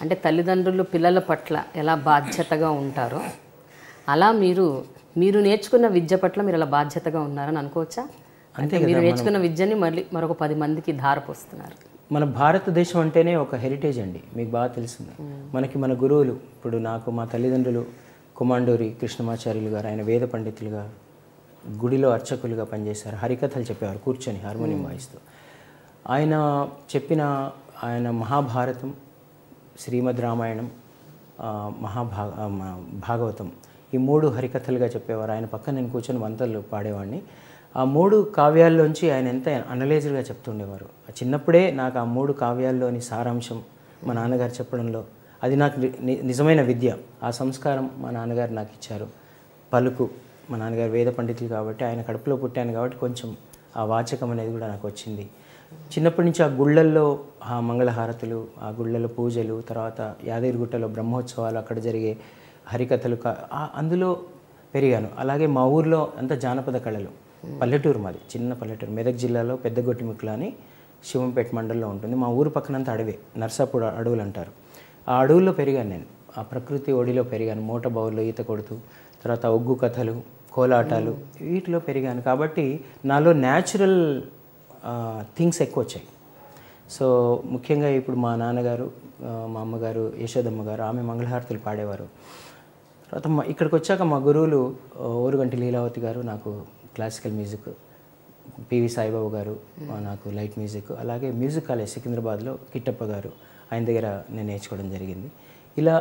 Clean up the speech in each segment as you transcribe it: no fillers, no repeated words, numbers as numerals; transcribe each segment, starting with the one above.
అంటే తల్లిదండ్రులు పిల్లల పట్ల ఎలా బాధ్యతగా ఉంటారో అలా మీరు నేర్చుకున్న విద్య పట్ల మీరు అలా బాధ్యతగా ఉన్నారని అనుకోవచ్చా? అంటే మీరు నేర్చుకున్న విద్యని మరొక 10 మందికి ధారపోస్తున్నారు. మన భారతదేశం అంటేనే ఒక హెరిటేజ్ అండి, మీకు బాగా తెలిసింది. మన గురువులు, ఇప్పుడు నాకు మా తల్లిదండ్రులు కుమాండూరి కృష్ణమాచార్యులు గారు, ఆయన వేద పండితులుగా గుడిలో అర్చకులుగా పనిచేశారు. హరికథలు చెప్పేవారు కూర్చొని హార్మోనియం వాయిస్తూ. ఆయన మహాభారతం, శ్రీమద్ రామాయణం, భాగవతం, ఈ 3 హరికథలుగా చెప్పేవారు. ఆయన పక్కన నేను కూర్చొని మంత్రాలు పాడేవాడిని. ఆ 3 కావ్యాల్లోంచి ఆయన ఎంత అనలైజ్డ్గా చెప్తుండేవారు. చిన్నప్పుడే నాకు ఆ 3 కావ్యాల్లోని సారాంశం మా నాన్నగారు చెప్పడంలో, అది నాకు నిజమైన విద్య. ఆ సంస్కారం మా నాన్నగారు నాకు ఇచ్చారు. పలుకు, మా నాన్నగారు వేద పండితులు కాబట్టి, ఆయన కడుపులో పుట్టాను కాబట్టి కొంచెం ఆ వాచకం అనేది కూడా నాకు వచ్చింది. చిన్నప్పటి నుంచి ఆ గుళ్ళల్లో ఆ మంగళహారతులు, ఆ గుళ్ళలో పూజలు, తర్వాత యాదగిరిగుట్టలో బ్రహ్మోత్సవాలు, అక్కడ జరిగే హరికథలు, అందులో పెరిగాను. అలాగే మా ఊర్లో అంత జానపద కళలు, పల్లెటూరు మాది, చిన్న పల్లెటూరు, మెదక్ జిల్లాలో పెద్దగొట్టిముక్కల అని శివంపేట మండలంలో ఉంటుంది. మా ఊరు పక్కనంతా అడవే, నర్సాపూర్ అడవులు అంటారు. ఆ అడవుల్లో పెరిగాను నేను, ఆ ప్రకృతి ఒడిలో పెరిగాను. మూట బౌల్లో ఈత కొడుతూ, తర్వాత ఒగ్గు కథలు, కోలాటాలు, వీటిలో పెరిగాను. కాబట్టి నాలో న్యాచురల్ థింగ్స్ ఎక్కువ వచ్చాయి. సో ముఖ్యంగా ఇప్పుడు మా నాన్నగారు, మా అమ్మగారు యశోదమ్మ గారు, ఆమె మంగళహారతులు పాడేవారు. తర్వాత ఇక్కడికి వచ్చాక మా గురువులు ఓరుగంటి లీలావతి గారు నాకు క్లాసికల్ మ్యూజిక్, పివి సాయిబాబు గారు నాకు లైట్ మ్యూజిక్, అలాగే మ్యూజిక్ కాలేజ్ సికింద్రాబాద్లో కిట్టప్ప గారు, ఆయన దగ్గర నేను నేర్చుకోవడం జరిగింది. ఇలా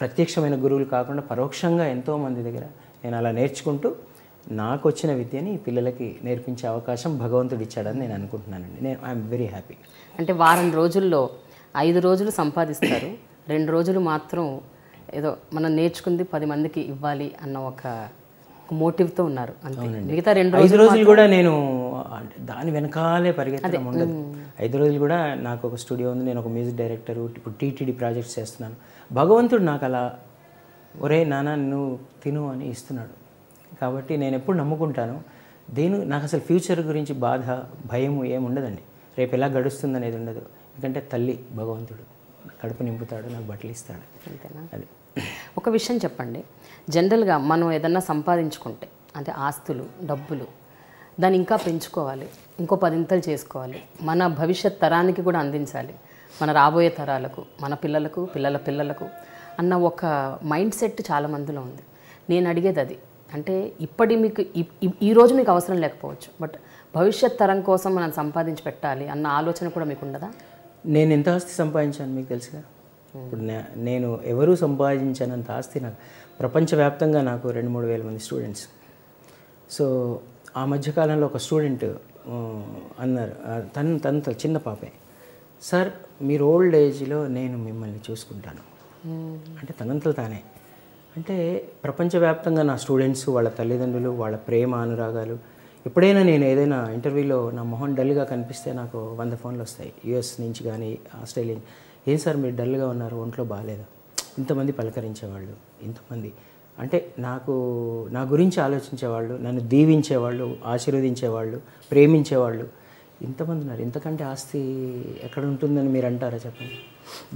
ప్రత్యక్షమైన గురువులు కాకుండా పరోక్షంగా ఎంతోమంది దగ్గర నేను అలా నేర్చుకుంటూ నాకు వచ్చిన విద్యని పిల్లలకి నేర్పించే అవకాశం భగవంతుడు ఇచ్చాడని నేను అనుకుంటున్నానండి. I'm very happy. అంటే వారం రోజుల్లో 5 రోజులు సంపాదిస్తారు, 2 రోజులు మాత్రం ఏదో మనం నేర్చుకుంది 10 మందికి ఇవ్వాలి అన్న ఒక మోటివ్తో ఉన్నారు అంతే. మిగతా 2 రోజులు కూడా నేను దాని వెనకాలే పరిగెత్తడం ఉండదు. 5 రోజులు కూడా నాకు ఒక స్టూడియో ఉంది, నేను ఒక మ్యూజిక్ డైరెక్టర్, ఇప్పుడు టీటీడీ ప్రాజెక్ట్స్ చేస్తున్నాను. భగవంతుడు నాకు అలా ఒరే నాన్న నువ్వు తిను అని ఇస్తున్నాడు. కాబట్టి నేను ఎప్పుడు నమ్ముకుంటాను. నాకు అసలు ఫ్యూచర్ గురించి బాధ, భయం ఏముండదండి. రేపు ఎలా గడుస్తుంది అనేది ఉండదు. ఎందుకంటే తల్లి భగవంతుడు కడుపు నింపుతాడు, నాకు బట్టలు ఇస్తాడు. అంతేనా? అది ఒక విషయం చెప్పండి. జనరల్గా మనం ఏదన్నా సంపాదించుకుంటే, అంటే ఆస్తులు, డబ్బులు, దాన్ని ఇంకా పెంచుకోవాలి, ఇంకో 10 చేసుకోవాలి, మన భవిష్యత్ తరానికి కూడా అందించాలి, మన రాబోయే తరాలకు, మన పిల్లలకు, పిల్లల పిల్లలకు అన్న ఒక మైండ్ సెట్ చాలా మందిలో ఉంది. నేను అడిగేది అది. అంటే మీకు ఈరోజు మీకు అవసరం లేకపోవచ్చు, బట్ భవిష్యత్ తరం కోసం మనం సంపాదించి పెట్టాలి అన్న ఆలోచన కూడా మీకు ఉండదా? నేను ఎంత ఆస్తి సంపాదించాను మీకు తెలుసుగా. ఇప్పుడు నేను ఎవరూ సంపాదించానంత ఆస్తి నాకు ప్రపంచవ్యాప్తంగా నాకు 2-3 వేల మంది స్టూడెంట్స్. సో ఆ మధ్యకాలంలో ఒక స్టూడెంట్ అన్నారు, తనతో చిన్న పాపే, సార్ మీరు ఓల్డ్ ఏజ్లో నేను మిమ్మల్ని చూసుకుంటాను అంటే తనంతలో తానే. అంటే ప్రపంచవ్యాప్తంగా నా స్టూడెంట్స్, వాళ్ళ తల్లిదండ్రులు, వాళ్ళ ప్రేమ అనురాగాలు. ఎప్పుడైనా నేను ఏదైనా ఇంటర్వ్యూలో నా మొహం డల్గా కనిపిస్తే నాకు 100 ఫోన్లు వస్తాయి, యూఎస్ నుంచి కానీ ఆస్ట్రేలియా. ఏం సార్ మీరు డల్గా ఉన్నారు, ఒంట్లో బాగాలేదా? ఇంతమంది పలకరించేవాళ్ళు, ఇంతమంది అంటే నా గురించి ఆలోచించేవాళ్ళు, నన్ను దీవించేవాళ్ళు, ఆశీర్వదించేవాళ్ళు, ప్రేమించేవాళ్ళు ఇంతమంది ఉన్నారు. ఇంతకంటే ఆస్తి ఎక్కడ ఉంటుందని మీరు అంటారా చెప్పండి?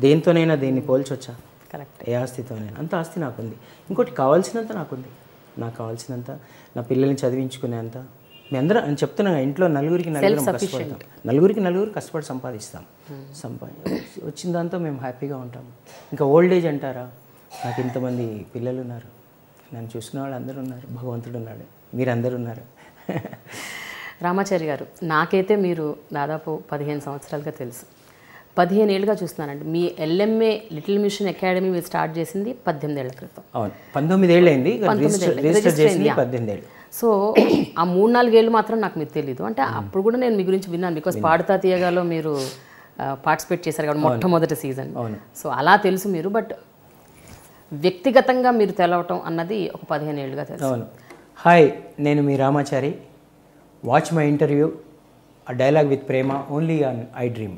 దేంతోనైనా దీన్ని పోల్చొచ్చా? కరెక్ట్. ఏ ఆస్తితోనైనా అంత ఆస్తి నాకుంది. ఇంకోటి కావాల్సినంత నాకుంది. నాకు కావాల్సినంత, నా పిల్లల్ని చదివించుకునేంత. మీ అందరూ అని చెప్తున్నా, ఇంట్లో నలుగురికి నలుగురు కష్టపడి సంపాదిస్తాం. వచ్చిన దాంతో మేము హ్యాపీగా ఉంటాం. ఇంకా ఓల్డ్ ఏజ్ అంటారా? నాకు ఇంతమంది పిల్లలు ఉన్నారు, నన్ను చూసుకునే వాళ్ళు అందరూ ఉన్నారు, భగవంతుడు ఉన్నాడు, మీరందరూ ఉన్నారు. రామాచారి గారు, నాకైతే మీరు దాదాపు 15 సంవత్సరాలుగా తెలుసు, 15 ఏళ్ళుగా చూస్తున్నానండి. మీ LMA లిటిల్ మిషన్ అకాడమీ మీరు స్టార్ట్ చేసింది 18 ఏళ్ల క్రితం. అవును, 19 ఏళ్ళు అయింది, రిజిస్టర్ చేసింది 18 ఏళ్ళు. సో ఆ 3-4 ఏళ్ళు మాత్రం నాకు మీరు తెలీదు. అంటే అప్పుడు కూడా నేను మీ గురించి విన్నాను, బికాస్ పాడుతా తీయగాలో మీరు పార్టిసిపేట్ చేశారు కాబట్టి మొట్టమొదటి సీజన్. సో అలా తెలుసు మీరు, బట్ వ్యక్తిగతంగా మీరు తెలవటం అన్నది ఒక 15 ఏళ్ళుగా తెలుసు. అవును. హాయ్, నేను మీ Ramachari. Watch my interview, A Dialogue with Prema, only on iDream.